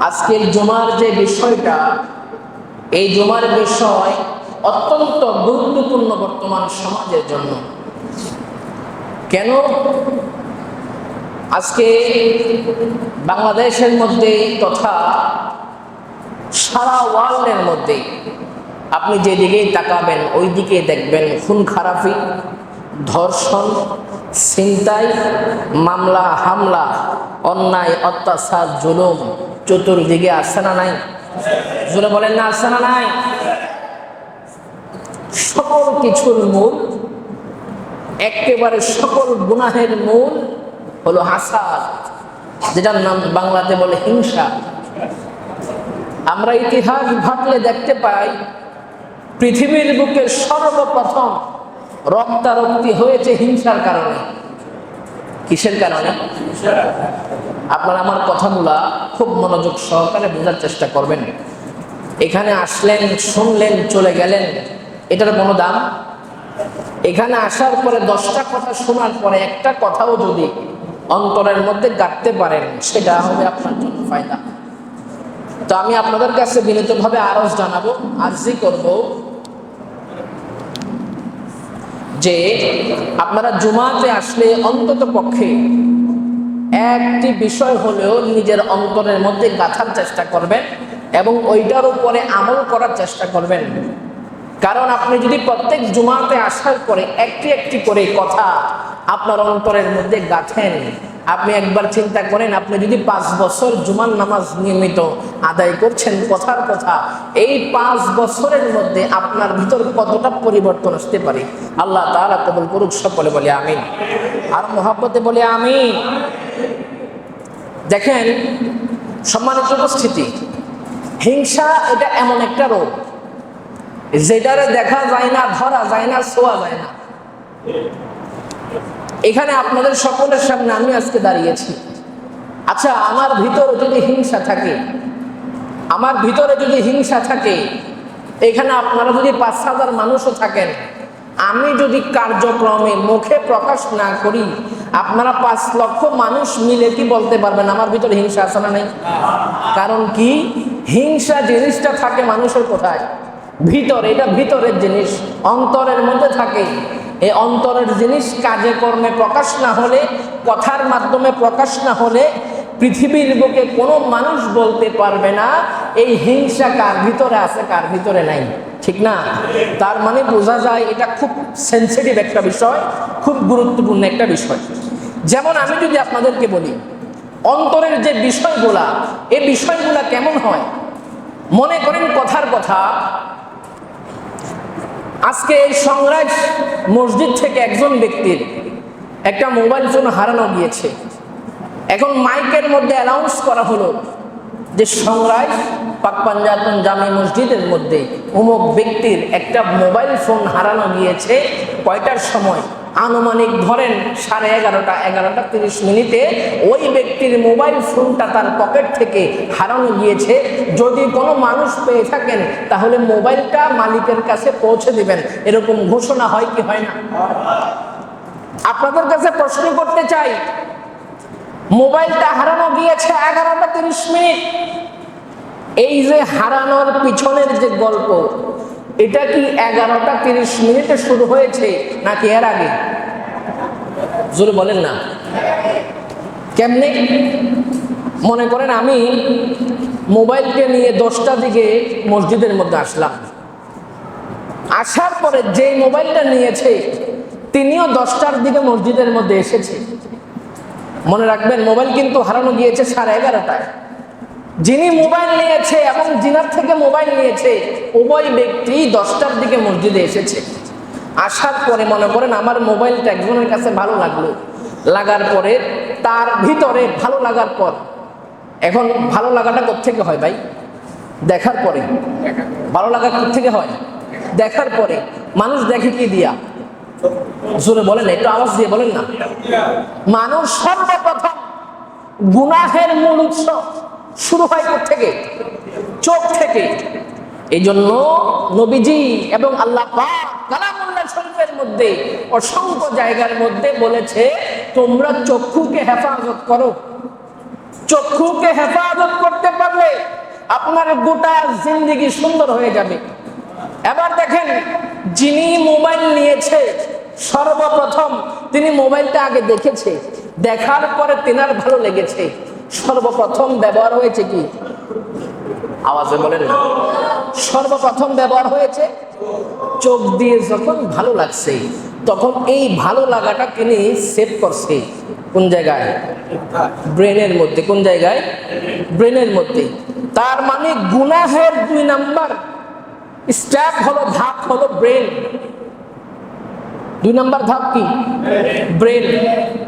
আজকের জুমার যে বিষয়টা, এই জুমার বিষয় অত্যন্ত গুরুত্বপূর্ণ বর্তমান সমাজের জন্য। কেন? আজকে বাংলাদেশের মধ্যে তথা সারা ওয়ার্ল্ডের মধ্যে আপনি যেদিকেই তাকাবেন ওই দিকে দেখবেন খুন খারাপি, ধর্ষণ, ছিনতাই, মামলা হামলা, অন্যায় অত্যাচার, জুলুম চতুর্দিকে আসছে না নাই? জোরে বলেন না, আসছে না নাই? সকল কিছুর মূল, একেবারে সকল গুনাহের মূল হলো হাসাদ, যেটার নাম বাংলাতে বলে হিংসা। আমরা ইতিহাস ঘাটলে দেখতে পাই পৃথিবীর বুকে সর্বপ্রথম রক্তারক্তি হয়েছে হিংসার কারণে। কিসের কারণে? আপনারা আমার কথাগুলা খুব মনোযোগ সহকারে বোঝার চেষ্টা করবেন। এখানে আসলেন, শুনলেন, চলে গেলেন, এটার কোনো দাম? এখানে আসার পরে 10টা কথা শোনার পরে একটা কথাও যদি অন্তরের মধ্যে গাঁথতে পারেন, সেটা হবে আপনার জন্য ফায়দা। তো আমি আপনাদের কাছে বিনীতভাবে আরজ জানাবো, আরজি করব যে আপনারা জুমাতে আসলে অন্তত পক্ষে একটি বিষয় হলেও নিজের অন্তরের মধ্যে গাঁথার চেষ্টা করবেন এবং ওইটার উপরে আমল করার চেষ্টা করবেন। কারণ আপনি যদি প্রত্যেক জুমাতে আসার পরে একটি একটি করে কথা আপনার অন্তরের মধ্যে গাঁথেন, আপনি একবার চিন্তা করেন, আপনি যদি 5 বছর জুমার নামাজ নিয়মিত আদায় করছেন কথার কথা, এই 5 বছরের মধ্যে আপনার ভিতর কতটা পরিবর্তন আসতে পারে। আল্লাহ তাআলা কবুল করুক। সকলে বলে আমিন, আর মহব্বতে বলে আমিন। দেখেন সম্মানিত উপস্থিতি, হিংসা এটা এমন একটা রোগ যেটারে দেখা যায় না, ধরা যায় না, ছোঁয়া যায় না। এখানে আপনাদের সকলের সামনে আমি আজকে দাঁড়িয়েছি। আচ্ছা, আমার ভিতরে যদি হিংসা থাকে, আমার ভিতরে যদি হিংসা থাকে, এখানে আপনারা যদি 5,000 মানুষও থাকেন, আমি যদি কার্যক্রমে মুখে প্রকাশ না করি, আপনারা 5 লক্ষ মানুষ মিলে কি বলতে পারবেন আমার ভিতরে হিংসা আছে না নেই? কারণ কি, হিংসা জিনিসটা থাকে মানুষের কোথায়? ভিতরে। এটা ভিতরের জিনিস, অন্তরের মধ্যে থাকে। এই অন্তরের জিনিস কাজে কর্মে প্রকাশ না হলে, কথার মাধ্যমে প্রকাশ না হলে পৃথিবীর বুকে কোনো মানুষ বলতে পারবে না এই হিংসা কার ভিতরে আছে, কার ভিতরে নাই। ঠিক না? তার মানে বোঝা যায় এটা খুব সেনসিটিভ একটা বিষয়, খুব গুরুত্বপূর্ণ একটা বিষয়। যেমন আমি যদি আপনাদেরকে বলি অন্তরের যে বিষয়গুলা, এই বিষয়গুলা কেমন হয়? মনে করেন কথার কথা, আজকে এই সংরাজ মসজিদ থেকে একজন ব্যক্তির একটা মোবাইল ফোন হারানো গিয়েছে। এখন মাইকের মধ্যে অ্যানাউন্স করা হলো যে সংরাজ পাক পাঞ্জাতন জামে মসজিদের মধ্যে অমুক ব্যক্তির একটা মোবাইল ফোন হারানো গিয়েছে। কয়টার সময়? আনুমানিক ধরেন 11:30, 11:30 ওই ব্যক্তির মোবাইল ফোনটা তার পকেট থেকে হারানো গিয়েছে। যদি কোনো মানুষ পেয়ে থাকেন তাহলে মোবাইলটা মালিকের কাছে পৌঁছে দিবেন, এরকম ঘোষণা হয় কি হয় না? আপনাদের কাছে প্রশ্ন করতে চাই, মোবাইলটা হারানো গিয়েছে 11:30, এই যে হারানোর পিছনের যে গল্প, এটা কি 11:30 শুরু হয়েছে নাকি এর আগে? জোরে বলেন না। কেমনে? মনে করেন আমি মোবাইলকে নিয়ে 10টার দিকে মসজিদের মধ্যে আসলাম। আসার পরে যে মোবাইলটা নিয়েছে তিনিও 10টার দিকে মসজিদের মধ্যে এসেছে। মনে রাখবেন, মোবাইল কিন্তু হারানো গিয়েছে 11:30টায়। যিনি মোবাইল নিয়েছে এবং যিনার থেকে মোবাইল নিয়েছে উভয় ব্যক্তি 10টার দিকে মসজিদে এসেছে। আসার পরে মনে করেন আমার মোবাইলটা একজনের কাছে ভালো লাগলো, লাগার পরে তার ভিতরে ভালো লাগার পর, এখন ভালো লাগাটা কোত্থেকে হয় ভাই? দেখার পরে। ভালো লাগা কোত্থেকে হয়? দেখার পরে। মানুষ দেখে কি দিয়া? জোরে বলেন, একটু আওয়াজ দিয়ে বলেন না। মানুষ সর্বপ্রথম গুনাহের মূল উৎস শুরু হয় কোত্থেকে? চোখ থেকে। এই জন্য নবীজি এবং আল্লাহ পাক কালামুল্লাহ শরীফের মধ্যে অসংখ্য জায়গার মধ্যে বলেছে তোমরা চক্ষুকে হেফাজত করো, চক্ষুকে হেফাজত করতে পারলে আপনার গোটা জিন্দেগি সুন্দর হয়ে যাবে। এবার দেখেন, যিনি মোবাইল নিয়েছে সর্বপ্রথম তিনি মোবাইলটা আগে দেখেছে, দেখার পরে তেনার ভালো লেগেছে, সর্বপ্রথম ব্যবহার হয়েছে কি? আওয়াজে বলেন না। সর্বপ্রথম ব্যবহার হয়েছে চোখ দিয়ে। যখন ভালো লাগছে তখন এই ভালো লাগাটা তিনি সেভ করছে কোন জায়গায়? ব্রেনের মধ্যে। কোন জায়গায়? ব্রেনের মধ্যে। তার মানে গুনাহের 2 নাম্বার স্টেপ হলো, ধাপ হলো ব্রেন। 2 নাম্বার ধাপ কি? ব্রেন।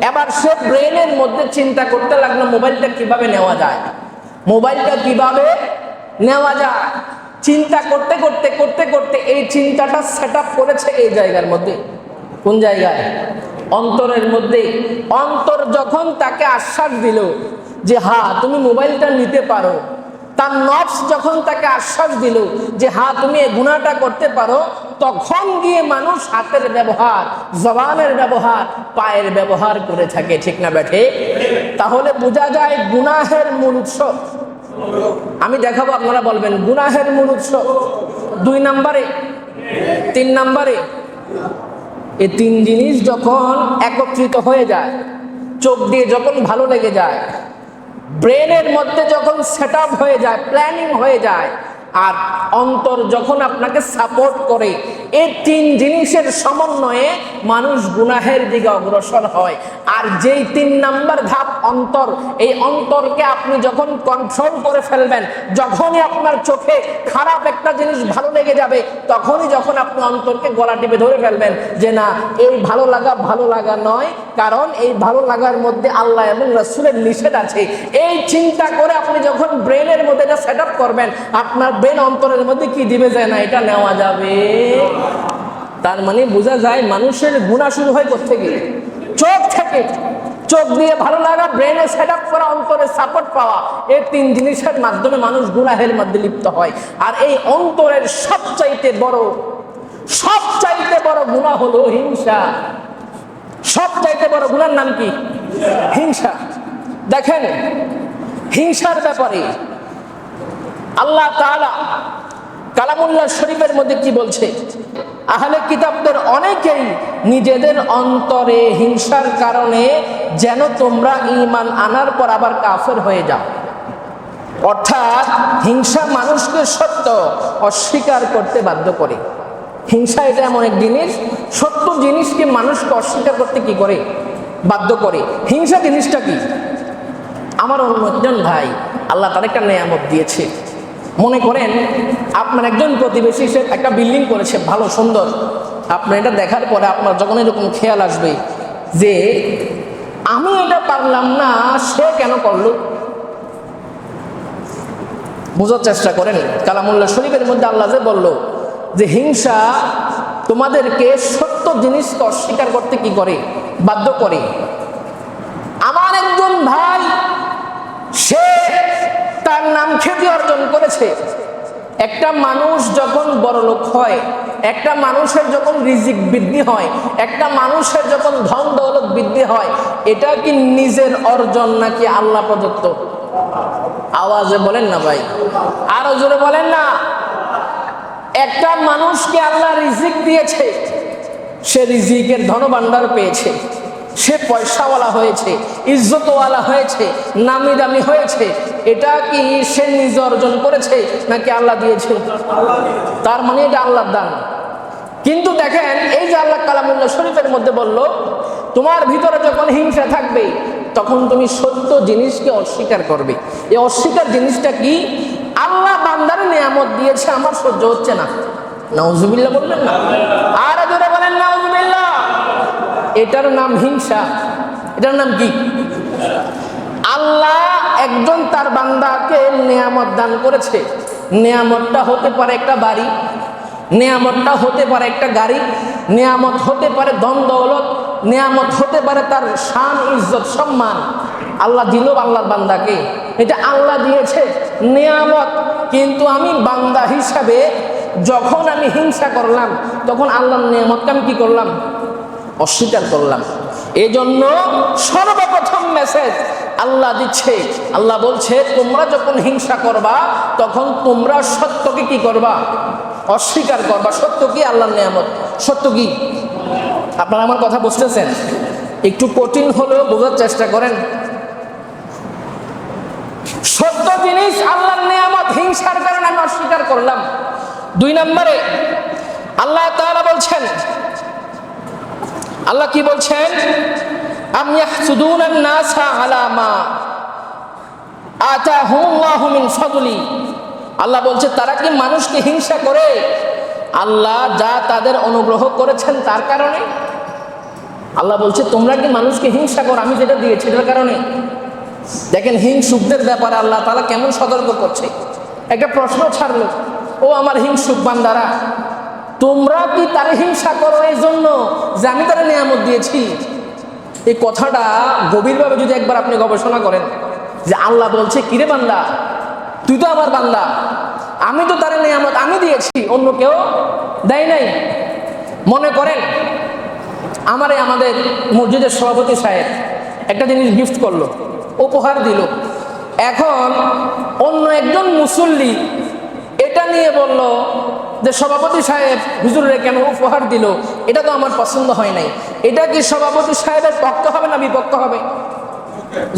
এবার সে ব্রেনের মধ্যে চিন্তা করতে লাগলো মোবাইলটা কিভাবে নেওয়া যায়, মোবাইলটা কিভাবে নেওয়া যায়। চিন্তা করতে করতে করতে করতে এই চিন্তাটা সেট আপ করেছে এই জায়গার মধ্যে। কোন জায়গায়? অন্তরের মধ্যে। অন্তর যখন তাকে আশ্বাস দিল যে হ্যাঁ তুমি মোবাইলটা নিতে পারো, তার নফস যখন তাকে আশ্বাস দিল যে হ্যাঁ তুমি এই গুনাহটা করতে পারো, তখন গিয়ে মানুষ হাতের ব্যবহার, জবানের ব্যবহার, পায়ের ব্যবহার করে থাকে। ঠিক না বেঠে? তাহলে বোঝা যায় গুনাহের মূল উৎস। আমি দেখাবো, আপনারা বলবেন গুনাহের মূল উৎস 2 নাম্বারে, 3 নাম্বারে। এই 3 জিনিস যখন একত্রিত হয়ে যায়, চোখ দিয়ে যখন ভালো লেগে যায়, ব্রেনের মধ্যে যখন সেট আপ হয়ে যায়, প্ল্যানিং হয়ে যায়, আর অন্তর যখন আপনাকে সাপোর্ট করে, এই 3 জিনিসের সমন্বয়ে মানুষ গুনাহের দিকে অগ্রসর হয়। আর যেই 3 নাম্বার ধাপ অন্তর, এই অন্তরকে আপনি যখন কন্ট্রোল করে ফেলবেন, যখনই আপনার চোখে খারাপ একটা জিনিস ভালো লেগে যাবে, তখনই যখন আপনি অন্তরকে গলা টিপে ধরে ফেলবেন যে না, এই ভালো লাগা নয়, কারণ এই ভালো লাগার মধ্যে আল্লাহ এবং রাসূলের নিষেধ আছে। এই চিন্তা করে আপনি যখন ব্রেনের মধ্যে এটা সেট আপ করবেন, আপনার ব্রেন অন্তরের মধ্যে কি দিবে যায় না এটা নেওয়া যাবে। তার মানে বোঝা যায় মানুষের গুনাহ শুরু হয় কোত্থেকে? চোখ থেকে। চোখ দিয়ে ভালো লাগা, ব্রেনে সেট আপ করা, অন্তরে সাপোর্ট পাওয়া, এই 3 জিনিসের মাধ্যমে মানুষ গুনাহের মধ্যে লিপ্ত হয়। আর এই অন্তরের সবচাইতে বড় গুনাহ হলো হিংসা। সবচাইতে বড় গুনার নাম কি? হিংসা। দেখেন, হিংসার ব্যাপারে আল্লাহ তাআলা কালামুল্লাহ শরীফের মধ্যে কি বলছে? আহলে কিতাবদের অনেকেই নিজেদের অন্তরে হিংসার কারণে যেন তোমরা ঈমান আনার পর আবার কাফের হয়ে যাও। অর্থাৎ হিংসা মানুষকে সত্য অস্বীকার করতে বাধ্য করে। হিংসা এটা এমন এক জিনিস, সত্য জিনিসকে মানুষকে অস্বীকার করতে কি করে? বাধ্য করে। হিংসা জিনিসটা কি? আমার অন্য একজন ভাই, আল্লাহ তার একটা নেয়ামত দিয়েছে। মনে করেন আপনার একজন প্রতিবেশী সে একটা বিল্ডিং করেছে ভালো সুন্দর, আপনার এটা দেখার পরে আপনার যখন এরকম খেয়াল আসবে যে আমি এটা পারলাম না, সে কেন করলো? বোঝার চেষ্টা করেন। কালামুল্লাহ শরীফের মধ্যে আল্লাহ যে বলল যে হিংসা তোমাদেরকে সত্য জিনিসকে অস্বীকার করতে কি করে? বাধ্য করে। আমার একজন ভাই, সে তার নাম খ্যাতি অর্জন করেছে। একটা মানুষ যখন বড় লোক হয়, একটা মানুষের যখন রিজিক বৃদ্ধি হয়, একটা মানুষের যখন ধন দৌলত বৃদ্ধি হয়, এটা কি নিজের অর্জন নাকি আল্লাহ প্রদত্ত? আওয়াজে বলেন না ভাই, আরো জোরে বলেন না। একটা মানুষকে আল্লাহ রিজিক দিয়েছে, সে রিজিকের ধনভাণ্ডার পেয়েছে, সে পয়সাওয়ালা হয়েছে, ইজ্জতওয়ালা হয়েছে, নামি দামি হয়েছে, এটা কি সে নিজে অর্জন করেছে নাকি আল্লাহ দিয়েছে? তার মানে এটা আল্লাহর দান। কিন্তু দেখেন, এই যে আল্লাহ কালামুল্লাহ শরীফের মধ্যে বলল, তোমার ভিতরে যখন হিংসা থাকবে তখন তুমি সত্য জিনিসকে অস্বীকার করবে। এই অস্বীকার জিনিসটা কি? আল্লাহ বান্দারে নিয়ামত দিয়েছে, আমার সহ্য হচ্ছে না। নাউজুবিল্লাহ বলবেন না? আর জোরে বলেন নাউজুবিল্লাহ। এটার নাম হিংসা। এটার নাম কি? আল্লাহ একজন তার বান্দাকে নিয়ামত দান করেছে। নিয়ামতটা হতে পারে একটা বাড়ি, নিয়ামতটা হতে পারে একটা গাড়ি, নিয়ামত হতে পারে ধন দৌলত, নিয়ামত হতে পারে তার শান ইজ্জত সম্মান। আল্লাহ দিল আল্লাহর বান্দাকে, এটা আল্লাহ দিয়েছে নিয়ামত। কিন্তু আমি বান্দা হিসাবে যখন আমি হিংসা করলাম, তখন আল্লাহর নিয়ামতকে আমি কি করলাম? অস্বীকার করলাম। এই জন্য সর্বপ্রথম মেসেজ আল্লাহ দিচ্ছে, আল্লাহ বলছে তোমরা যখন হিংসা করবা তখন তোমরা সত্যকে কি করবা? অস্বীকার করবা। সত্য কি? আল্লাহর নিয়ামত। সত্য কি? আপনারা আমার কথা বুঝতেছেন? একটু কঠিন হলেও বোঝার চেষ্টা করেন। সত্য জিনিস আল্লাহর নিয়ামত, হিংসার কারণে আমি অস্বীকার করলাম। 2 নম্বরে আল্লাহ তাআলা বলছেন, আল্লাহ কি বলছেন? আম ইয়াহসুদুনান নাসা আলা মা আতাহুল্লাহু মিন ফাদলি। আল্লাহ বলছে তারা কি মানুষকে হিংসা করে আল্লাহ যা তাদের অনুগ্রহ করেছেন তার কারণে? আল্লাহ বলছে তোমরা কি মানুষকে হিংসা করো আমি যেটা দিয়েছি এটার কারণে? দেখেন হিংসুকদের ব্যাপারে আল্লাহ তাআলা কেমন সতর্ক করছে। একটা প্রশ্ন ছাড়লো, ও আমার হিংসুক বান্দারা, তোমরা কি তার হিংসা করো এই জন্য যে আমি তার নিয়ামত দিয়েছি? এই কথাটা গভীরভাবে যদি একবার আপনি গবেষণা করেন, যে আল্লাহ বলছে কিরে বান্দা, তুই তো আমার বান্দা, আমি তো তার নিয়ামত আমি দিয়েছি, অন্য কেউ দেয় নাই। মনে করেন আমাদের মসজিদের সভাপতি সাহেব একটা জিনিস গিফট করলো, উপহার দিল। এখন অন্য একজন মুসল্লি এটা নিয়ে বলল যে সভাপতি সাহেব হুজুরে কেন উপহার দিল, এটা তো আমার পছন্দ হয় নাই। এটা কি সভাপতি সাহেবের পক্ষ হবে না বিপক্ষ হবে?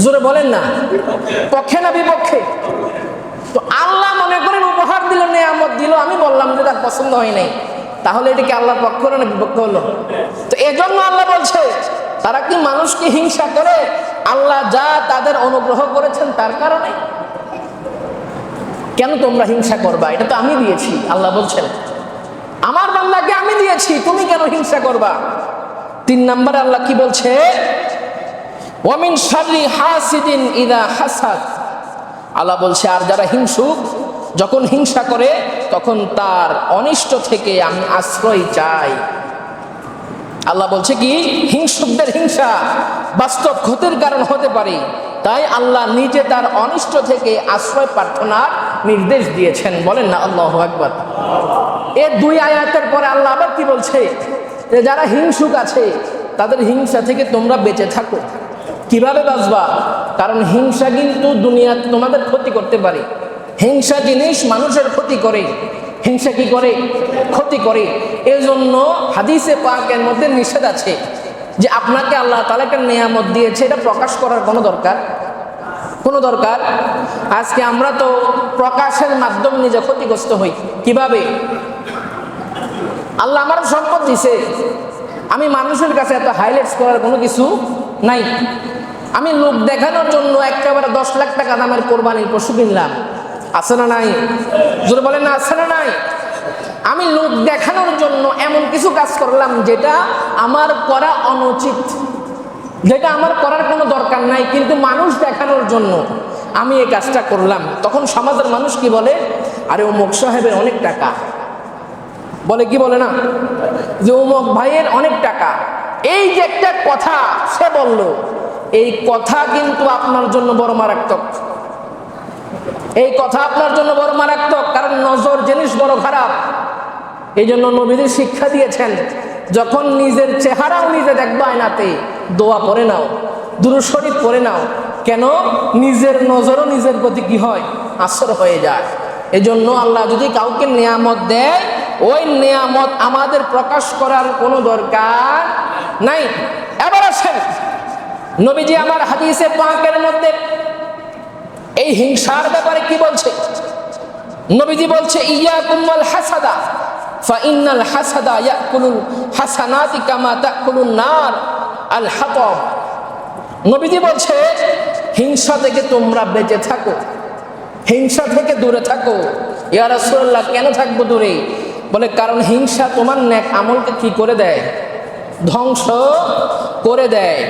জোরে বলেন না, পক্ষে না বিপক্ষে? তো আল্লাহ মনে করেন উপহার দিল, নিয়ামত দিল, আমি বললাম যে তার পছন্দ হয় নাই, তাহলে এটা কি আল্লাহর পক্ষ হলো না বিপক্ষ হলো? তো এজন্য আল্লাহ বলছে তারা কি মানুষকে হিংসা করে আল্লাহ যা তাদের অনুগ্রহ করেছেন তার কারণে? কেন তোমরা হিংসা করবা? এটা তো আমি দিয়েছি। আল্লাহ বলছেন আমার বান্দাকে আমি দিয়েছি, তুমি কেন হিংসা করবা? 3 নম্বরে আল্লাহ কি বলছে? ওয়ামিন শাররি হাসিদিন ইযা হাসাদ। আল্লাহ বলছে আর যারা হিংসুক যখন হিংসা করে তখন তার অনিষ্ট থেকে আমি আশ্রয় চাই। আল্লাহ বলছে কি হিংসুকদের হিংসা বাস্তব ক্ষতির কারণ হতে পারে, তাই আল্লাহ নিজে তার অনিষ্ট থেকে আশ্রয় প্রার্থনার নির্দেশ দিয়েছেন। বলেন না আল্লাহু আকবার। এই 2 আয়াতের পরে আল্লাহ আবার কি বলছে? যে যারা হিংসুক আছে তাদের হিংসা থেকে তোমরা বেঁচে থাকো। কিভাবে বাঁচবা? কারণ হিংসা কিন্তু দুনিয়াতে তোমাদের ক্ষতি করতে পারে। হিংসা জিনিস মানুষের ক্ষতি করে। হিংসা কি করে? ক্ষতি করে। এজন্য হাদিসে পাকের মধ্যে নিষেধ আছে যে আপনাকে আল্লাহ তাআলা একটা নিয়ামত দিয়েছে, এটা প্রকাশ করার কোনো দরকার? আজকে আমরা তো প্রকাশের মাধ্যমে নিজে ক্ষতিগ্রস্ত হই। কিভাবে? আল্লাহ আমার সম্পদ দিছে, আমি মানুষের কাছে এত হাইলাইটস করার কোনো কিছু নাই। আমি লোক দেখানোর জন্য একেবারে 10 লাখ টাকা দামের কোরবানির পশু কিনলাম, আছে না নাই? জোরে বলেন না, আছে না নাই? আমি লোক দেখানোর জন্য এমন কিছু কাজ করলাম যেটা আমার করা অনুচিত, যেটা আমার করার কোনো দরকার নাই, কিন্তু মানুষ দেখানোর জন্য আমি এই কাজটা করলাম। তখন সমাজের মানুষ কি বলে? আরে অমুক সাহেবের অনেক টাকা, বলে কি বলে না যে অমুক ভাইয়ের অনেক টাকা। এই যে একটা কথা সে বলল, এই কথা কিন্তু আপনার জন্য বড় মারাত্মক। এই কথা আপনার জন্য বড় মারাত্মক, কারণ নজর জিনিস বড় খারাপ। এই জন্য নবীজি শিক্ষা দিয়েছেন যখন নিজের চেহারাও নিজে দেখবা আয়নাতে, দোয়া পড়ে নাও, দুরূদ শরীফ পড়ে নাও। কেন? নিজের নজরও নিজের প্রতি কি হয়? আসর হয়ে যায়। এই জন্য আল্লাহ যদি কাউকে নিয়ামত দেয়, ওই নিয়ামত আমাদের প্রকাশ করার কোনো দরকার নাই। এবার আসেন নবীজি আমার হাদিসে পাকের মধ্যে এই হিংসার ব্যাপারে কি বলছে? নবীজি বলছে ইয়াকুম ওয়াল হাসাদা ফাইন্নাল হাসাদা ইয়াকুলুল হাসানাতি কামা তাকুলুন নার আল হাতাব। নবীজি বলছে হিংসা থেকে তোমরা বেঁচে থাকো, হিংসা থেকে দূরে থাকো। ইয়া রাসূলুল্লাহ কেন থাকবো দূরে? বলে কারণ হিংসা তোমার নেক আমলকে কি করে দেয়? ধ্বংস করে দেয়।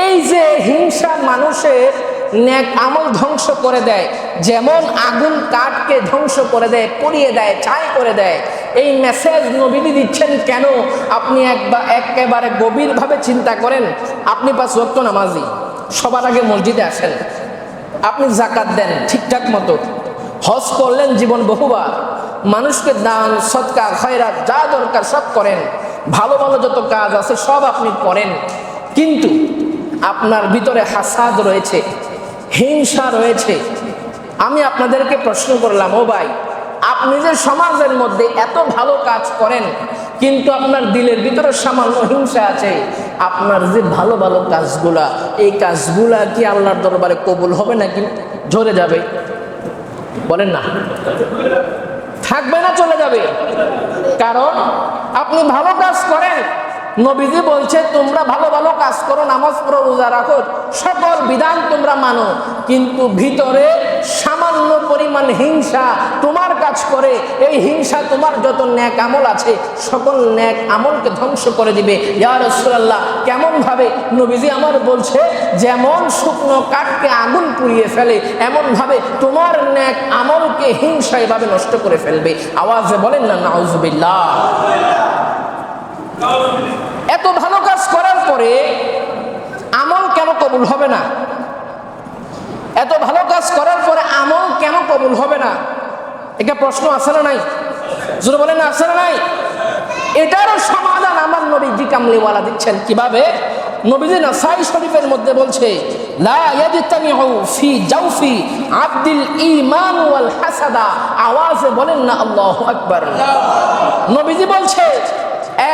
এই যে হিংসা মানুষের নেক আমল ধ্বংস করে দেয়, যেমন আগুন কাঠকে ধ্বংস করে দেয়, পুড়িয়ে দেয়, ছাই করে দেয়। এই মেসেজ নবীজি দিচ্ছেন কেন? আপনি একেবারে গভীরভাবে চিন্তা করেন। আপনি 5 ওয়াক্ত নামাজি, সবার আগে মসজিদে আসেন, আপনি যাকাত দেন ঠিকঠাক মতো, হজ করলেন জীবন বহুবার, মানুষকে দান সদকা খয়রাত যা দরকার সব করেন, ভালো ভালো যত কাজ আছে সব আপনি করেন, কিন্তু আপনার ভিতরে হাসাদ রয়েছে, হিংসা রয়েছে। আমি আপনাদেরকে প্রশ্ন করলাম, ও ভাই, আপনি যে সমাজের মধ্যে এত ভালো কাজ করেন কিন্তু আপনার দিলের ভিতরে সামান্য হিংসা আছে, আপনার যে ভালো ভালো কাজগুলা, এই কাজগুলা কি আল্লাহর দরবারে কবুল হবে নাকি ঝরে যাবে? বলেন না, থাকবে না চলে যাবে? কারণ আপনি ভালো কাজ করেন, নবীজি বলছে তোমরা ভালো ভালো কাজ করো, নামাজ পড়ো, রোজা রাখো, সকল বিধান তোমরা মানো, কিন্তু ভিতরে সামান্য পরিমাণ হিংসা তোমার কাজ করে। এই হিংসা তোমার যত নেক আমল আছে সকল নেক আমলকে ধ্বংস করে দিবে। ইয়া রাসূলুল্লাহ, কেমন ভাবে? নবীজি আমার বলছে যেমন শুকনো কাঠকে আগুন পুড়িয়ে ফেলে এমন ভাবে তোমার নেক আমলকে হিংসা এভাবে নষ্ট করে ফেলবে। আওয়াজে বলেন না নাউজুবিল্লাহ। এত ভালো কাজ করার পরে আমল কেন কবুল হবে না? এত ভালো কাজ করার পরে আমল কেন কবুল হবে না? এটা প্রশ্ন আছে না নাই? জোরে বলেন, আছে না নাই? এটারও সমাধান আমার নবী কামলিওয়ালা দিচ্ছেন। কিভাবে? নবীজি নাসাই শরীফের মধ্যে বলছে, লা ইয়াজতামিউ ফি জাওফি আবদিল ঈমান ওয়াল হাসাদা। আওয়াজে বলেন না আল্লাহু আকবার। নবীজি বলছে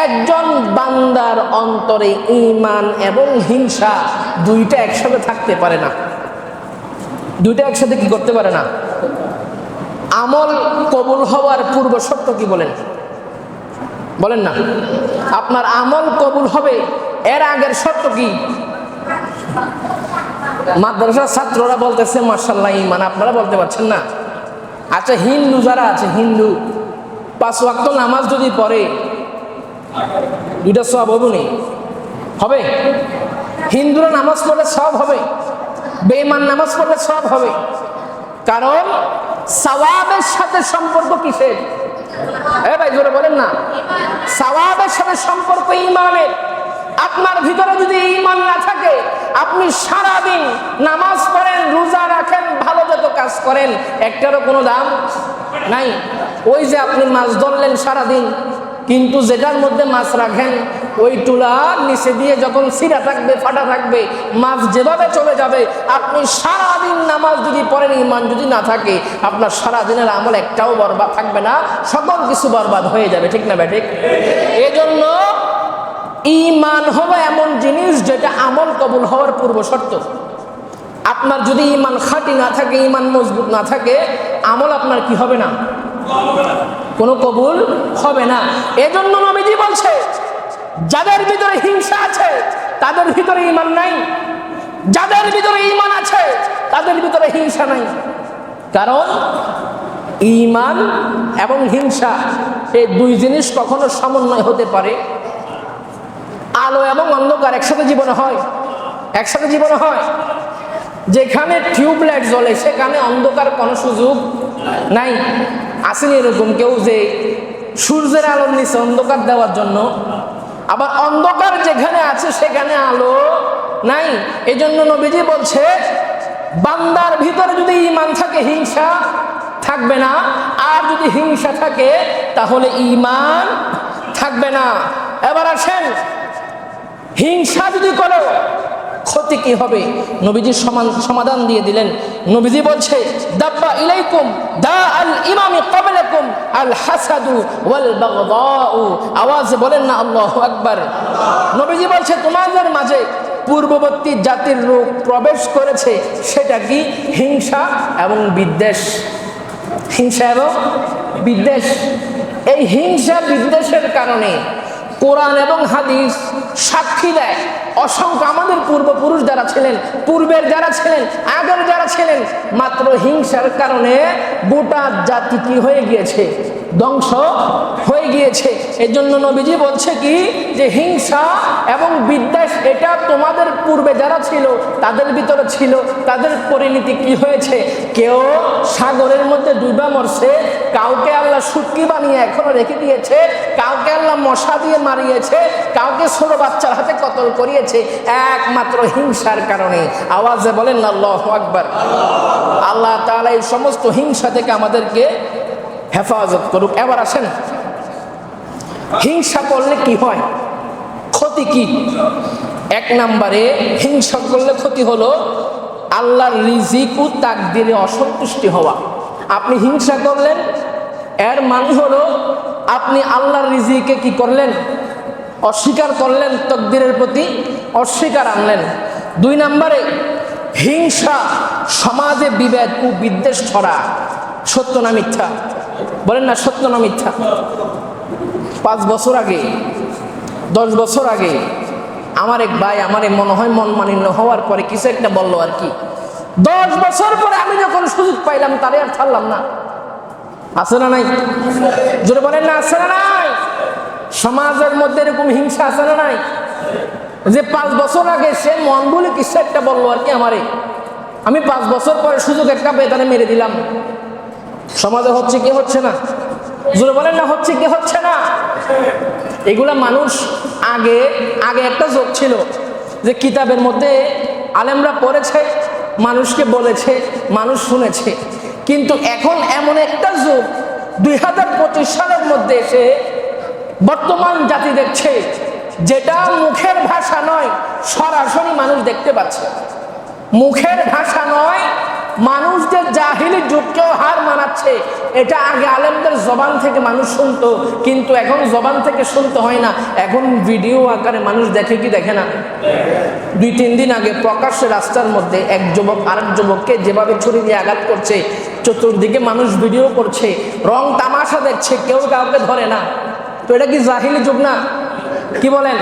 একজন বান্দার অন্তরে ঈমান এবং হিংসা দুইটা একসাথে থাকতে পারে না। দুইটা একসাথে কি করতে পারে না? আমল কবুল হওয়ার পূর্ব শর্ত কি বলেন? বলেন না। আপনার আমল কবুল হবে এর আগের শর্ত কি? মাদ্রাসার ছাত্ররা বলতেছে মাশাআল্লাহ ঈমান, আপনারা বলতে পারছেন না। আচ্ছা, হিন্দু যারা আছে, হিন্দু 5 ওয়াক্ত নামাজ যদি পড়ে দুইটা সওয়াব হবে না? হবে? হিন্দুরা নামাজ পড়লে সওয়াব হবে, বেঈমান নামাজ পড়লে সওয়াব হবে। কারণ সওয়াবের সাথে সম্পর্ক কিসের? ভাই জোরে বলেন না। সওয়াবের সাথে সম্পর্ক ঈমানের। আপনার ভিতরে যদি ঈমান না থাকে, আপনি সারাদিন নামাজ পড়েন, রোজা রাখেন, ভালো যত কাজ করেন, একটারও কোনো দাম নাই। ওই যে আপনি মাছ ধরলেন সারাদিন, কিন্তু যেটার মধ্যে মাছ রাখেন ওই টুলার নিচে দিয়ে যখন ছিঁড়া থাকবে, ফাটা থাকবে, মাছ যেভাবে চলে যাবে। আপনি সারাদিন নামাজ যদি পড়েন, ঈমান যদি না থাকে, আপনার সারাদিনের আমল একটাও বরবাদ থাকবে না, সকল কিছু বরবাদ হয়ে যাবে। ঠিক না ঠিক? এজন্য ঈমান হলো এমন জিনিস যেটা আমল কবুল হওয়ার পূর্ব শর্ত। আপনার যদি ঈমান খাঁটি না থাকে, ঈমান মজবুত না থাকে, আমল আপনার কি হবে না? কোনো কবুল হবে না। এজন্য নবীজি বলছে যাদের ভিতরে হিংসা আছে তাদের ভিতরে ঈমান নাই, যাদের ভিতরে ঈমান আছে তাদের ভিতরে হিংসা নাই। কারণ ঈমান এবং হিংসা এই দুই জিনিস কখনো সমন্বয় হতে পারে? আলো এবং অন্ধকার একসাথে জীবনে হয়? একসাথে জীবনে হয়? যেখানে টিউবলাইট জ্বলে সেখানে অন্ধকার কোনো সুযোগ নাই। আসেনি এরকম কেউ যে সূর্যের আলোর নিচে অন্ধকার দেওয়ার জন্য? আবার অন্ধকার যেখানে আছে সেখানে আলো নাই। এই জন্য নবীজি বলছে বান্দার ভিতরে যদি ঈমান থাকে হিংসা থাকবে না, আর যদি হিংসা থাকে তাহলে ঈমান থাকবে না। এবার আসেন, হিংসা যদি করো ক্ষতি কি হবে? নবীজি সমাধান দিয়ে দিলেন। নবীজি বলছে দাব্বা ইলাইকুম দা আল ইমামি ক্বাবলাকুম আল হাসাদু ওয়াল বাগদাউ। আওয়াজে বলেন না আল্লাহু আকবার। নবীজি বলছে তোমাদের মাঝে পূর্ববর্তী জাতির রোগ প্রবেশ করেছে, সেটা কি? হিংসা এবং বিদ্বেষ। হিংসা এবং বিদ্বেষ। এই হিংসা বিদ্বেষের কারণে কোরআন এবং হাদিস সাক্ষী দেয় অসংখ্য আমাদের পূর্বপুরুষ যারা ছিলেন, পূর্বের যারা ছিলেন, আগের যারা ছিলেন, মাত্র হিংসার কারণে গোটা জাতি কি হয়ে গিয়েছে? ধ্বংস হয়ে গিয়েছে। এই জন্য নবীজি বলছে কি যে হিংসা এবং বিদ্বেষ এটা তোমাদের পূর্বে যারা ছিল তাদের ভিতরে ছিল, তাদের পরিণতি কি হয়েছে? কেউ সাগরের মধ্যে ডুবা মরছে, কাউকে আল্লাহ শুটকি বানিয়ে এখনো রেখে দিয়েছে, কাউকে আল্লাহ মশা দিয়ে মারিয়েছে, কাউকে ছোট বাচ্চার হাতে কতল করিয়েছে, একমাত্র হিংসার কারণে। আওয়াজে বলেন আল্লাহু আকবার। আল্লাহ তাআলা এই সমস্ত হিংসা থেকে আমাদেরকে হেফাজত করুক। এবার আসেন, হিংসা করলে কি হয়? ক্ষতি কি? এক নম্বরে হিংসা করলে ক্ষতি হলো আল্লাহর রিজিক ও তাকদিরে অসন্তুষ্টি হওয়া। আপনি হিংসা করলেন, এর মানে হলো আপনি আল্লাহর রিজিকে কি করলেন? অস্বীকার করলেন, তাকদিরের প্রতি অস্বীকার আনলেন। দুই নম্বরে হিংসা সমাজে বিভেদ ও বিদ্বেষ ছড়া। সত্য না মিথ্যা? বলেন না, সত্য না মিথ্যা? 5 বছর আগে, 10 বছর আগে আমার এক ভাই আমারে মনে হয় মন মানিন্য হওয়ার পরে কিছু একটা বললো আর কি। 10 বছর পরে আমি যখন সুযোগ পাইলাম তারে আর ছাড়লাম না। আছে না নাই? জোরে বলেন না, আছে না নাই? সমাজের মধ্যে এরকম হিংসা আছে না নাই? যে 5 বছর আগে সে মন বলে কিছু একটা বললো আর কি আমারে, আমি 5 বছর পরে সুযোগ একটা বেতারে মেরে দিলাম। সমাজে হচ্ছে কি হচ্ছে না? জোরে বলেন না, হচ্ছে কি হচ্ছে না? এগুলা মানুষ আগে একটা যোগ ছিল যে কিতাবের মধ্যে আলেমরা পড়েছে, মানুষকে বলেছে, মানুষ শুনেছে। কিন্তু এখন এমন একটা যুগ 2025 সালের মধ্যে এসে বর্তমান জাতি দেখছে যেটা মুখের ভাষা নয়, সরাসরি মানুষ দেখতে পাচ্ছে। মুখের ভাষা নয়, মানুষদের জাহিলি যুগকেও হার মানাচ্ছে। এটা আগে আলেমদের জবান থেকে মানুষ শুনতো, কিন্তু এখন জবান থেকে শুনতে হয় না, এখন ভিডিও আকারে মানুষ দেখে কি দেখে না? 2-3 দিন আগে প্রকাশ্যে রাস্তার মধ্যে এক যুবক আরেক যুবককে যেভাবে ছুরি দিয়ে আঘাত করছে, চতুর্দিকে মানুষ ভিডিও করছে, রং তামাশা দেখছে, কেউ কাউকে ধরে না। তো এটা কি জাহিলি যুগ না? কি বলেন?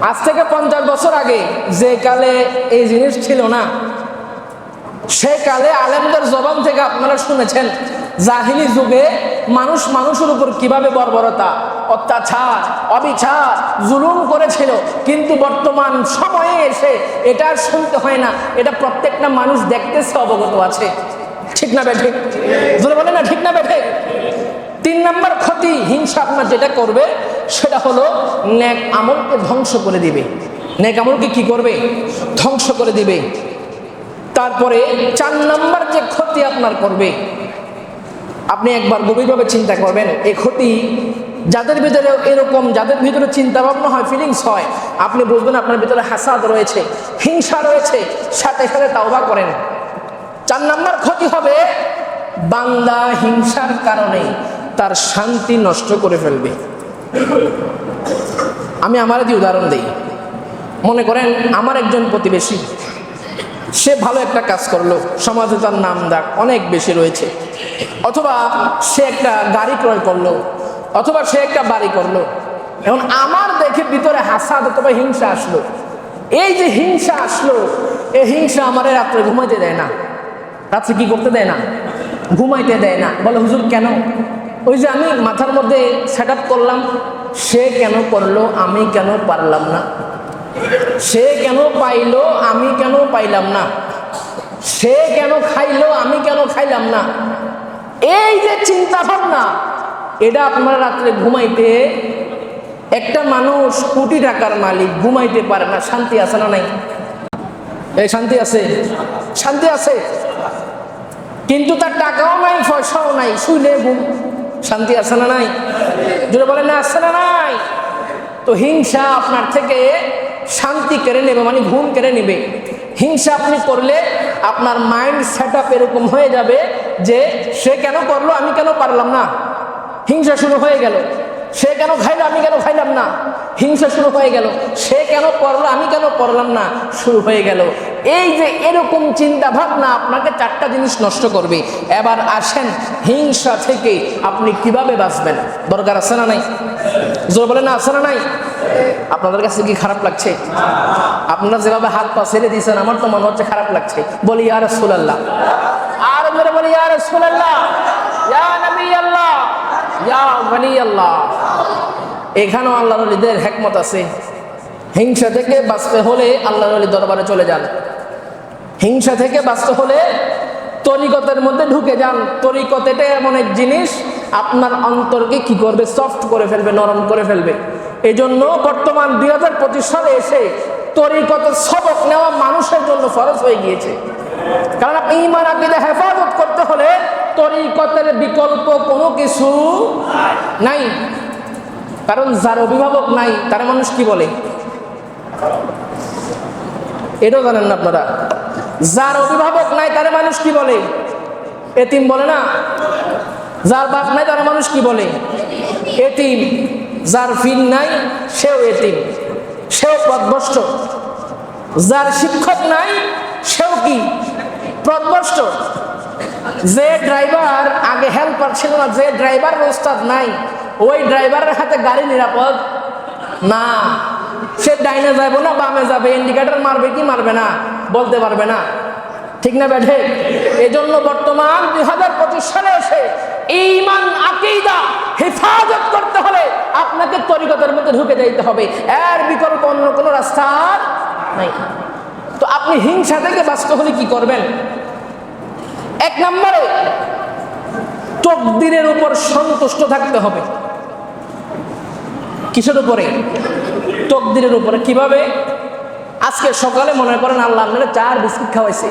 আজ থেকে 50 বছর আগে যে কালে এই জিনিস ছিল না, সে কালে আলেমদের জবান থেকে আপনারা শুনেছেন জাহিলি যুগে মানুষ মানুষের উপর কিভাবে বর্বরতা, অত্যাচার, অবিচার, জুলুম করেছিল। কিন্তু বর্তমান সময়ে এসে এটা আর শুনতে হয় না, এটা প্রত্যেকটা মানুষ দেখতেছে, অবগত আছে। ঠিক না বেঠিক? জোরে বলে না, ঠিক না বেঠিক? 3 নম্বর ক্ষতি হিংসা আপনার যেটা করবে সেটা হলো নেক আমলকে ধ্বংস করে দিবে। নেক আমলকে কি করবে? ধ্বংস করে দিবে। তারপরে 4 নম্বর যে ক্ষতি আপনার করবে, আপনি একবার গভীরভাবে চিন্তা করবেন, এই ক্ষতি যাদের ভিতরে এরকম, যাদের ভিতরে চিন্তা ভাবনা হয়, ফিলিংস হয়, আপনি বুঝবেন আপনার ভিতরে হাসাদ রয়েছে, হিংসা রয়েছে, সাথে সাথে তাওবা করেন। 4 নম্বর ক্ষতি হবে বান্দা হিংসার কারণে তার শান্তি নষ্ট করে ফেলবে। আমি আমার দিয়ে উদাহরণ দিই। মনে করেন আমার একজন প্রতিবেশী, সে ভালো একটা কাজ করলো, সমাজে তার নাম ডাক অনেক বেশি রয়েছে, অথবা সে একটা গাড়ি ক্রয় করলো, অথবা সে একটা বাড়ি করলো। এখন আমার দেখে ভিতরে হাসাদ অথবা হিংসা আসলো। এই যে হিংসা আসলো, এই হিংসা আমার রাত্রে ঘুমাইতে দেয় না। রাত্রে কি করতে দেয় না? ঘুমাইতে দেয় না। বলে হুজুর কেন? ওই যে আমি মাথার মধ্যে সেট আপ করলাম, সে কেন করলো, আমি কেন পারলাম না? সে কেন পাইলো, আমি কেন পাইলাম না? সে কেন খাইলো, আমি কেন খাইলাম না? এই যে চিন্তা ভাবনা, এটা আপনারা রাত্রে ঘুমাইতে, একটা মানুষ কোটি টাকার মালিক ঘুমাইতে পারে না, শান্তি আছে না নাই? এই শান্তি আছে, শান্তি আছে। কিন্তু তার টাকাও নাই, পয়সাও নাই, শুইলে ঘুম, শান্তি আছে না নাই? যদি বলেন না, আছে না নাই? তো হিংসা আপনার থেকে শান্তি কেড়ে নেবে, মানে ঘুম কেড়ে নেবে। হিংসা আপনি করলে আপনার মাইন্ড সেট আপ এরকম হয়ে যাবে যে সে কেন করলো, আমি কেন পারলাম না? হিংসা শুরু হয়ে গেল। সে কেন খাইলো, আমি কেন খাইলাম না? হিংসা শুরু হয়ে গেল। সে কেন পড়লো, আমি কেন পড়লাম না? শুরু হয়ে গেল। এই যে এরকম চিন্তা ভাবনা আপনাকে 4টা জিনিস নষ্ট করবে। এবার আসেন হিংসা থেকে আপনি কিভাবে বাঁচবেন, দরকার আছে না নাই? জোর বলে না, আছে না নাই? আপনাদের কাছে কি খারাপ লাগছে? আপনারা যেভাবে হাত পা ছেড়ে দিয়েছেন, আমার তো মনে হচ্ছে খারাপ লাগছে। বলি ইয়া রাসূলুল্লাহ, আর মেরে বলি ইয়া রাসূলুল্লাহ, ইয়া নবী আল্লাহ, ইয়া ওয়ালি আল্লাহ। এখানেও আল্লাহর ওলিদের হিকমত আছে। হিংসা থেকে বাঁচতে হলে আল্লাহর ওলির দরবারে চলে যান। হিংসা থেকে বাঁচতে হলে তরিকতের মধ্যে ঢুকে যান। তরিকত এটা এমন এক জিনিস, আপনার অন্তরকে কি করবে? সফট করে ফেলবে, নরম করে ফেলবে। এই জন্য বর্তমান 2025 সালে এসে তরিকতের সবক নেওয়া মানুষের জন্য ফরজ হয়ে গিয়েছে। কারণ আপনি ঈমান আকীদা হেফাজত করতে হলে তরিকতের বিকল্প কোনো কিছু নাই। কারণ যার অভিভাবক নাই তার মানুষ কি বলে? এটাও জানেন না আপনারা? যার অভিভাবক নাই তারে মানুষ কি বলে? এতিম বলে না? যার বাপ নাই তার মানুষ কি বলে? এতিম। যার ফিন নাই সেও এতিম, সেও পথভ্রষ্ট। যার শিক্ষক নাই সেও কি? পথভ্রষ্ট। যে ড্রাইভার আগে হেল্পার ছিল না, যে ড্রাইভার ওস্তাদ নাই, ওই ড্রাইভারের হাতে গাড়ি নিরাপদ না। সে ডাইনে যাবে না বামে যাবে, ইন্ডিকেটর মারবে কি মারবে না বলতে পারবে না, ঠিক না ব্যাঠে? এজন্য বর্তমান 2025 সালে এসে ঈমান আকীদা হেফাজত করতে হলে আপনাকে তরিকতের মধ্যে ঢুকে যেতে হবে, এর বিকল্প অন্য কোনো রাস্তা নাই। তো আপনি হিংসা থেকে বাঁচতে হলে কি করবেন? এক নম্বরে তকদিরের উপর সন্তুষ্ট থাকতে হবে। কিসের উপরে? তকদিরের উপরে। কিভাবে? আজকে সকালে মনে করেন আল্লাহ আপনারা 4 বিস্কিট খাওয়াইছে।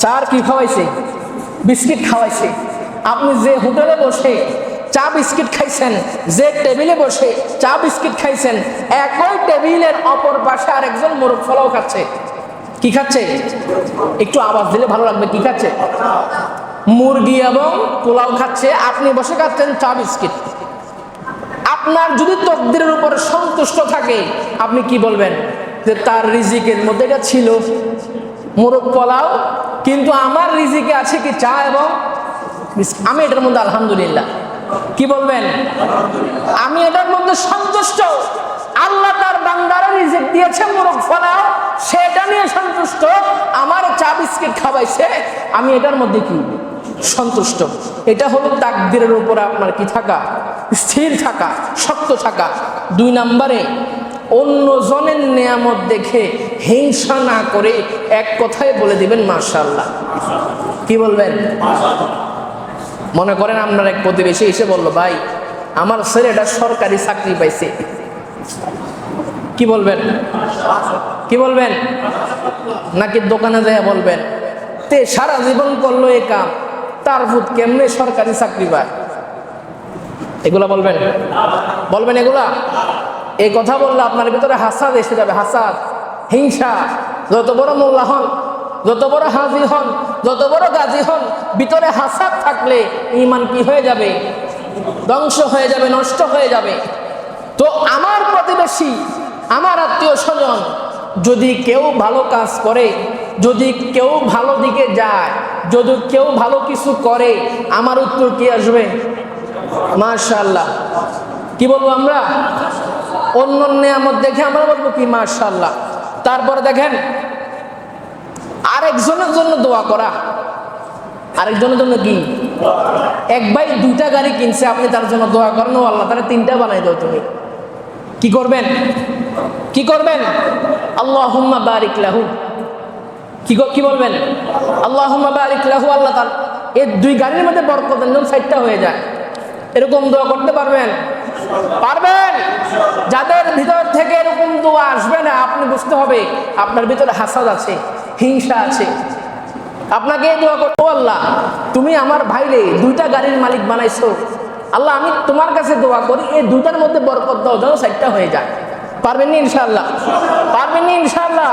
4 কি খাওয়াইছে? বিস্কিট খাওয়াইছে। আপনি যে হোটেলে বসে চা বিস্কিট খাইছেন, যে টেবিলে বসে চা বিস্কিট খাইছেন, একই টেবিলের অপর পাশে আরেকজন মোরগ ফলাও খাচ্ছে। কি খাচ্ছে? একটু আওয়াজ দিলে ভালো লাগবে। কি খাচ্ছে? মুরগি এবং পোলাও খাচ্ছে, আপনি বসে খাচ্ছেন চা বিস্কিট। আপনার যদি তকদিরের উপর সন্তুষ্ট থাকে, আপনি কি বলবেন? যে তার রিজিকের মধ্যে এটা ছিল মোরগ পোলাও, কিন্তু আমার রিজিকে আছে কি চা এবং বিস্কিট, আমি এটার মধ্যে আলহামদুলিল্লাহ। কি বলবেন? আমি এটার মধ্যে সন্তুষ্ট। আল্লাহ তার বান্দারে রিজিক দিয়েছে মোরগ পোলাও, সেটা নিয়ে সন্তুষ্ট। আমার চা বিস্কিট খাওয়াইছে, আমি এটার মধ্যে কি সন্তুষ্ট। এটা হলো তাকদীরের উপর আপনার কি থাকা? স্থির থাকা, শক্ত থাকা। 2 নম্বরে অন্য জনের নিয়ামত দেখে হিংসা না করে এক কথায় বলে দিবেন মাশাআল্লাহ। কি বলবেন? মনে করেন আপনার এক প্রতিবেশী এসে বলল, ভাই আমার ছেলেটা সরকারি চাকরি পাইছে। কি বলবেন? কি বলবেন? নাকি দোকানে যায় বলবেন তে সারা জীবন করলো এ কাম, তার ভূত কেমনে সরকারি চাকরি পায়? এগুলা বলবেন? বলবেন এগুলা? এই কথা বললে আপনার ভিতরে হাসাদ এসে যাবে। হাসাদ, হিংসা। যত বড় মোল্লা হন, যত বড় হাজি হন, যত বড় গাজী হন, ভিতরে হাসাদ থাকলে ঈমান কি হয়ে যাবে? ধ্বংস হয়ে যাবে, নষ্ট হয়ে যাবে। তো আমার প্রতিবেশী, আমার আত্মীয় স্বজন যদি কেউ ভালো কাজ করে, যদি কেউ ভালো দিকে যায়, যদি কেউ ভালো কিছু করে, আমার উত্তর কি আসবে? মাশাআল্লাহ। কি বলবো আমরা? অন্য নিয়ামত দেখে আমরা বলবো কি মাশাআল্লাহ। তারপরে দেখেন আরেকজনের জন্য দোয়া করা। আরেকজনের জন্য কি? এক ভাই 2টা গাড়ি কিনছে, আপনি তার জন্য দোয়া করেন, ও আল্লাহ তারা 3টা বানাই দাও তুমি। কি করবেন? কি করবেন? আল্লাহুম্মা বারিক লাহু। কি বলবেন? আল্লাহুম্মা বারিক লাহু, আল্লাহ তার এই 2 গাড়ির মধ্যে বরকত দেন, 4টা হয়ে যায়। এরকম দোয়া করতে পারবেন? পারবেন? যাদের ভিতর থেকে এরকম দোয়া আসবে না, আপনি বুঝতে হবে আপনার ভিতরে হাসাদ আছে, হিংসা আছে। আপনাকে দোয়া করতে, ও আল্লাহ তুমি আমার ভাইরে 2টা গাড়ির মালিক বানাইছো, আল্লাহ আমি তোমার কাছে দোয়া করি এই 2টার মধ্যে বরকত দাও, যেন 4টা হয়ে যায়। পারবেন না ইনশাআল্লাহ? পারবেন না ইনশাআল্লাহ?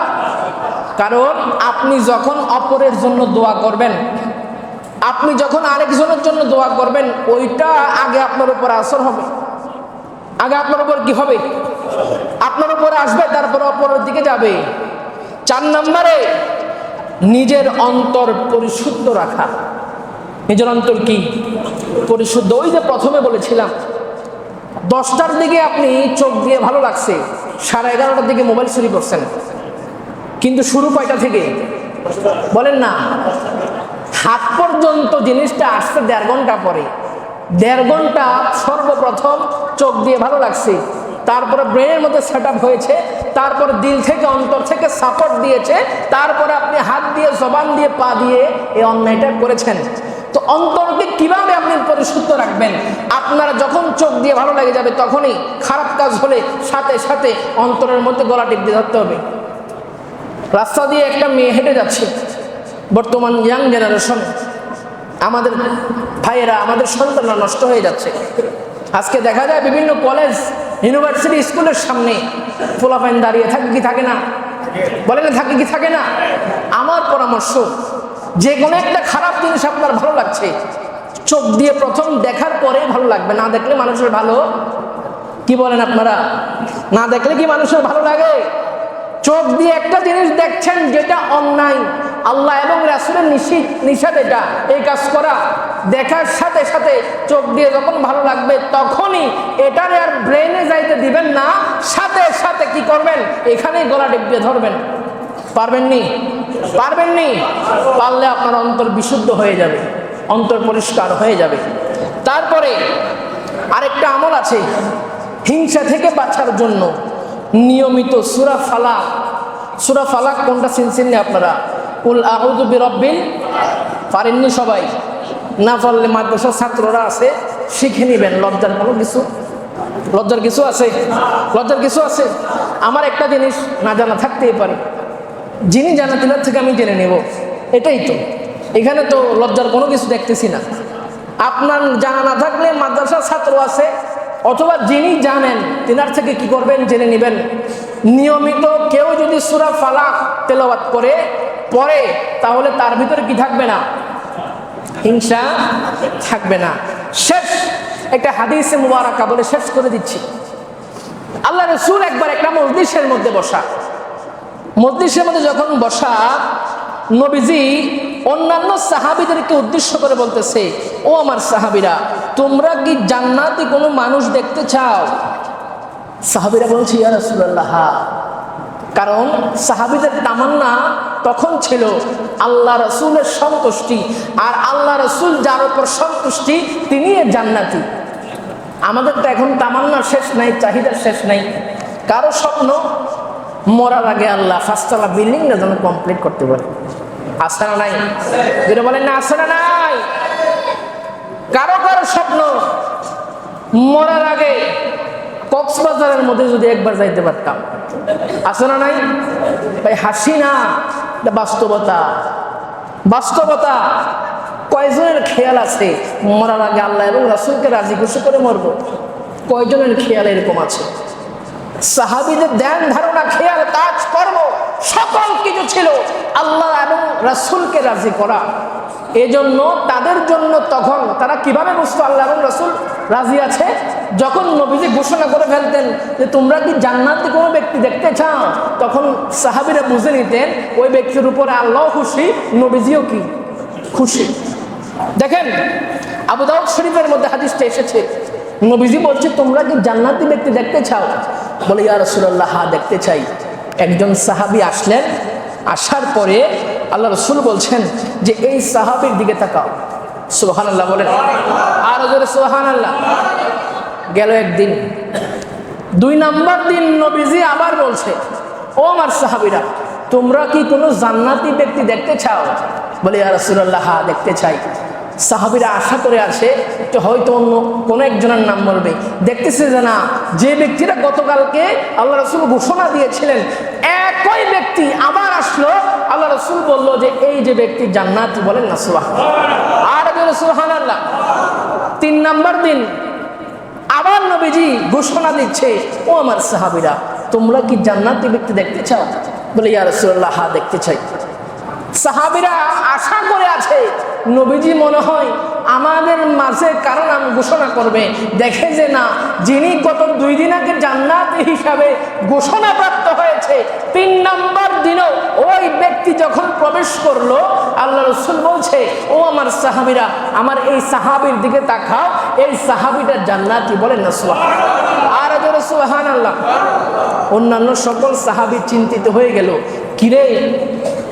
কারণ আপনি যখন অপরের জন্য দোয়া করবেন, আপনি যখন আরেকজনের জন্য দোয়া করবেন, ওইটা আগে আপনার উপর আসর হবে, আগে আপনার উপর কি হবে? আপনার উপরে আসবে, তারপর অপরের দিকে যাবে। 4 নম্বরে নিজের অন্তর পরিশুদ্ধ রাখা। নিজের অন্তর কি? পরিশুদ্ধ। ওই যে প্রথমে বলেছিলাম 10টার দিকে আপনি চোখ দিয়ে ভালো লাগছে, 11:30টার দিকে মোবাইল চুরি করছেন, কিন্তু শুরু কয়টা থেকে? বলেন না। হাত পর্যন্ত জিনিসটা আসতে 1.5 ঘন্টা পরে। 1.5 ঘন্টা সর্বপ্রথম চোখ দিয়ে ভালো লাগছে, তারপরে ব্রেনের মধ্যে সেট আপ হয়েছে, তারপর দিল থেকে অন্তর থেকে সাপোর্ট দিয়েছে, তারপরে আপনি হাত দিয়ে, জবান দিয়ে, পা দিয়ে এই অন্যায়টা করেছেন। তো অন্তরকে কিভাবে আপনি পরিশুদ্ধ রাখবেন? আপনারা যখন চোখ দিয়ে ভালো লেগে যাবে, তখনই খারাপ কাজ হলে সাথে সাথে অন্তরের মধ্যে গলা টিপ দিয়ে ধরতে হবে। রাস্তা দিয়ে একটা মেয়ে হেঁটে যাচ্ছে, বর্তমান ইয়াং জেনারেশন, আমাদের ভাইয়েরা, আমাদের সন্তানরা নষ্ট হয়ে যাচ্ছে। আজকে দেখা যায় বিভিন্ন কলেজ, ইউনিভার্সিটি, স্কুলের সামনে পোলাপাইন দাঁড়িয়ে থাকে, কি থাকে না? বলেন থাকে কি থাকে না? আমার পরামর্শ, যে কোনো একটা খারাপ জিনিস আপনার ভালো লাগছে, চোখ দিয়ে প্রথম দেখার পরে ভালো লাগবে, না দেখলে মানুষের ভালো, কি বলেন আপনারা, না দেখলে কি মানুষের ভালো লাগে? চোখ দিয়ে একটা জিনিস দেখছেন যেটা অন্যায়, আল্লাহ এবং রাসূলের নিষেধ, এটা এই কাজ করা, দেখার সাথে সাথে চোখ দিয়ে যখন ভালো লাগবে তখনই এটারে আর ব্রেনে যাইতে দিবেন না, সাথে সাথে কি করবেন, এখানেই গলা টিপিয়ে ধরবেন। পারবেননি? পারবেননি? পারলে আপনার অন্তর বিশুদ্ধ হয়ে যাবে, অন্তর পরিষ্কার হয়ে যাবে। তারপরে আরেকটা আমল আছে হিংসা থেকে বাঁচার জন্য, নিয়মিত সূরা ফালাক। সূরা ফালাক কোনটা চিনছেন আপনারা? কুল আউযু বিরাব্বিল, পারেননি সবাই? না পারলে মাদ্রাসার ছাত্ররা আছে, শিখে নেবেন। লজ্জার কিছু আছে? লজ্জার কিছু আছে? আমার একটা জিনিস না জানা থাকতেই পারে, যিনি জানা তিনার থেকে আমি জেনে নেব, এটাই তো। এখানে তো লজ্জার কোনো কিছু দেখতেছি না। আপনার জানা না থাকলে মাদ্রাসার ছাত্র আছে, অথবা যিনি জানেন তিনার থেকে কি করবেন, জেনে নেবেন। নিয়মিত কেউ যদি সূরা ফালাক তেলাওয়াত পড়ে তাহলে তার ভিতরে কি থাকবে না? হিংসা থাকবে না। শেষ একটা হাদিসে মুবারাকা বলে শেষ করে দিচ্ছি। আল্লাহ রাসূল একবার একটা মজলিসের মধ্যে যখন বসা, নবীজি অন্যান্য সাহাবীদেরকে উদ্দেশ্য করে বলতেছে, ও আমার সাহাবীরা, তোমরা কি জান্নাতি কোনো মানুষ দেখতে চাও? সাহাবীরা বলছে, ইয়া রাসূলুল্লাহ। কারণ সাহাবীদের তামান্না তখন ছিল আল্লাহ রাসূলের সন্তুষ্টি, আর আল্লাহ রাসূল যার উপর সন্তুষ্টি তিনি জান্নাতি। আমাদের তো এখন তামান্নার শেষ নাই, চাহিদার শেষ নাই। কারো স্বপ্ন মরার আগে আল্লাহ 5 তলা বিল্ডিং না যেন কমপ্লিট করতে পারে। আছে না নাই? যেটা বলেন না, আছে না নাই? কারো স্বপ্ন মরার আগে কক্সবাজারের মধ্যে যদি একবার যাইতে পারতাম। আছে না নাই ভাই? হাসি না, এটা বাস্তবতা। কয়জনের খেয়াল আছে মরার আগে আল্লাহ এবং রাসূলকে রাজি খুশি করে মরব? কয়জনের খেয়াল এরকম আছে? সাহাবীদের ধ্যান ধারণা, খেয়াল, কাজ কর্ম সকল কিছু ছিল আল্লাহ এবং রাসূলকে রাজি করা। এজন্য তাদের জন্য তখন তারা কিভাবে বুঝতো আল্লাহ এবং রাসূল রাজি আছে? যখন নবীজি ঘোষণা করে ফেলতেন যে তোমরা কি জান্নাতে কোনো ব্যক্তি দেখতে চাও, তখন সাহাবীরা বুঝে নিতেন ওই ব্যক্তির উপরে আল্লাহ খুশি, নবীজিও কি খুশি। দেখেন আবু দাউদ শরীফের মধ্যে হাদিসটা এসেছে, নবীজি বলছে, তোমরা কি জান্নাতি ব্যক্তি দেখতে চাও? বলে, ইয়া রাসূলুল্লাহ, হ্যাঁ দেখতে চাই। একজন সাহাবী আসলেন, আসার পরে আল্লাহ রাসূল বলছেন যে এই সাহাবীর দিকে তাকাও। সুবহানাল্লাহ বলেন, আর জোরে সুবহানাল্লাহ। গেল একদিন, 2 নাম্বার দিন নবীজি আবার বলছে, ও আমার সাহাবীরা, তোমরা কি কোনো জান্নাতি ব্যক্তি দেখতে চাও? বলে, ইয়া রাসূলুল্লাহ, হ্যাঁ দেখতে চাই। সাহাবীরা আশা করে আসে যে হয়তো অন্য কোনো একজনের নাম বলবে। দেখতেছে যে না, যে ব্যক্তিরা গতকালকে আল্লাহ রাসূল ঘোষণা দিয়েছিলেন একই ব্যক্তি আবার আসলো। আল্লাহ রাসূল বলল যে এই যে ব্যক্তি জান্নাতি, বলেন না সুবহানাল্লাহ। আর বলে সুবহানাল্লাহ। 3 নাম্বার দিন আবার নবীজি ঘোষণা দিচ্ছে, ও আমার সাহাবীরা, তোমরা কি জান্নাতি ব্যক্তি দেখতে চাও? বলে, ইয়া রাসূলুল্লাহ, হ্যাঁ দেখতে চাই। সাহাবীরা আশা করে আছে নবীজি মনে হয় আমাদের মাঝে কারো নাম ঘোষণা করবে। দেখে যে না, যিনি গত 2 দিন আগে জান্নাতি হিসাবে ঘোষণা প্রাপ্ত হয়েছে, 3 নাম্বার দিনও ওই ব্যক্তি যখন প্রবেশ করলো, আল্লাহ রাসূল বলছে, ও আমার সাহাবীরা, আমার এই সাহাবীর দিকে তাকাও, এই সাহাবীটা জান্নাতি, বলেন না সুবহানাল্লাহ। আর জোরে সুবহানাল্লাহ। অন্যান্য সকল সাহাবী চিন্তিত হয়ে গেল, কিরে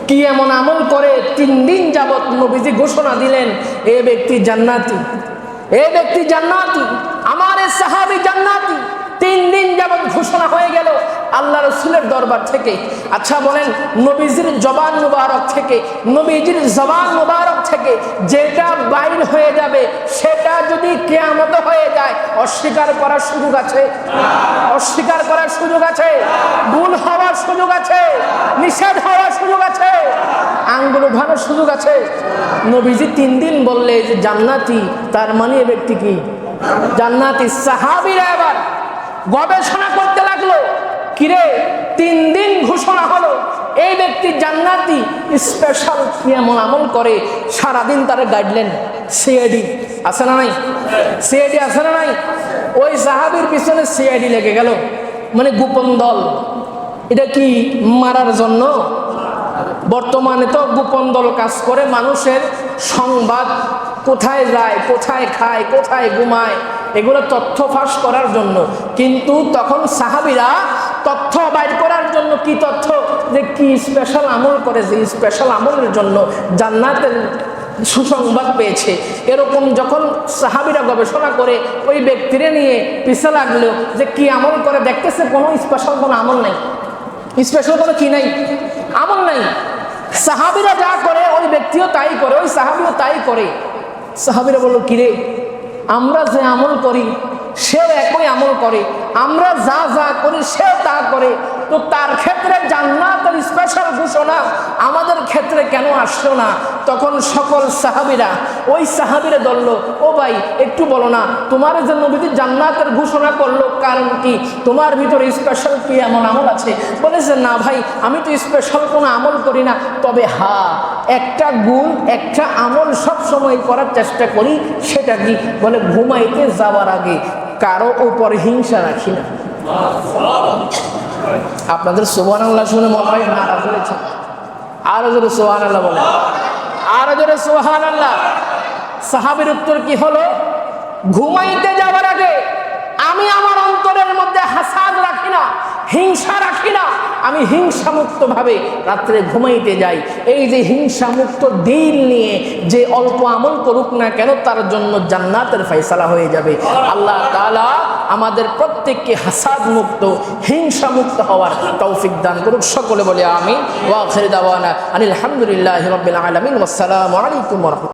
কি এমন আমল করে 3 দিন যাবত নবীজি ঘোষণা দিলেন এ ব্যক্তি জান্নাতি, এ ব্যক্তি জান্নাতি, আমার এই সাহাবী জান্নাতি। 3 দিন যাবত ঘোষণা হয়ে গেল আল্লাহ রাসূলের দরবার থেকে। আচ্ছা বলেন, নবীজির জবান মুবারক থেকে, নবীজির জবান মুবারক থেকে যেটা বাইর হয়ে যাবে সেটা যদি কিয়ামত হয়ে যায়, অস্বীকার করার সুযোগ আছে? অস্বীকার করার সুযোগ আছে? ভুল হওয়ার সুযোগ আছে? নিষেধ হওয়ার সুযোগ আছে? আঙ্গুল উঠানোর সুযোগ আছে? নবীজি 3 দিন বললে যে জান্নাতি, তার মানে এ ব্যক্তি কি জান্নাতি। সাহাবীরা এবার গবেষণা করতে লাগলো, কিরে 3 দিন ঘোষণা হলো এই ব্যক্তি জান্নাতি, স্পেশাল কি এমন আমল করে সারাদিন তার গাইডলাইন সিআইডি আছে না নাই? সিআইডি আছে না নাই? ওই সাহাবীর পিছনে সিআইডি লেগে গেল, মানে গোপন দল। এটা কি মারার জন্য? বর্তমানে তো গোপন দল কাজ করে মানুষের সংবাদ, কোথায় যায়, কোথায় খায়, কোথায় ঘুমায়, এগুলো তথ্য ফাঁস করার জন্য। কিন্তু তখন সাহাবীরা তথ্য বাইর করার জন্য, কি তথ্য? যে কি স্পেশাল আমল করে, যে স্পেশাল আমলের জন্য জান্নাতের সুসংবাদ পেয়েছে। এরকম যখন সাহাবীরা গবেষণা করে ওই ব্যক্তিরে নিয়ে পিছে লাগলো যে কি আমল করে, দেখতেছে কোনো স্পেশাল কোনো আমল নাই, স্পেশাল কোনো কি নাই, আমল নাই। সাহাবীরা যা করে ওই ব্যক্তিও তাই করে, ওই সাহাবীও তাই করে। সাহাবীরা বলল, কিরে আমরা যে আমল করি সেও একই আমল করে, আমরা যা যা করি সেও তা করে, তো তার ক্ষেত্রে জান্নাতের স্পেশাল ঘোষণা আমাদের ক্ষেত্রে কেন আসলো না? তখন সকল সাহাবীরা ওই সাহাবীরা বলল, ও ভাই একটু বলো না, তোমার যে নবীজি জান্নাতের ঘোষণা করলো কারণ কি? তোমার ভিতরে স্পেশাল কি এমন আমল আছে? বলেছে, না ভাই আমি তো স্পেশাল কোনো আমল করি না, তবে হ্যাঁ একটা গুণ, একটা আমল সব সময় করার চেষ্টা করি। সেটা কি? বলে ঘুমাইতে যাওয়ার আগে কারো উপর হিংসা রাখি না। আপনাদের সুবহানাল্লাহ শুনে মনে হয় নারাজ হয়েছে? আরো জোরে সুবহানাল্লাহ বলেন, আরো জোরে সুবহানাল্লাহ। সাহাবীর উত্তর কি হলো? ঘুমাইতে যাওয়ার আগে আমি আমার অন্তরের মধ্যে হাসাদ রাখি না, হিংসা রাখি না, আমি হিংসামুক্ত ভাবে রাত্রে ঘুমাইতে যাই। এই যে হিংসামুক্ত দিল নিয়ে যে অল্প আমল করুক না কেন, তার জন্য জান্নাতের ফয়সালা হয়ে যাবে। আল্লাহ তাআলা আমাদের প্রত্যেককে হাসাদ মুক্ত, হিংসা মুক্ত হওয়ার তৌফিক দান করুক। সকলে বলে আমিন। ওয়া আখির দাওয়ানা আনিল হামদুলিল্লাহি রাব্বিল আলামিন। ওয়াসসালামু আলাইকুম ওয়া রাহমাতুল্লাহ।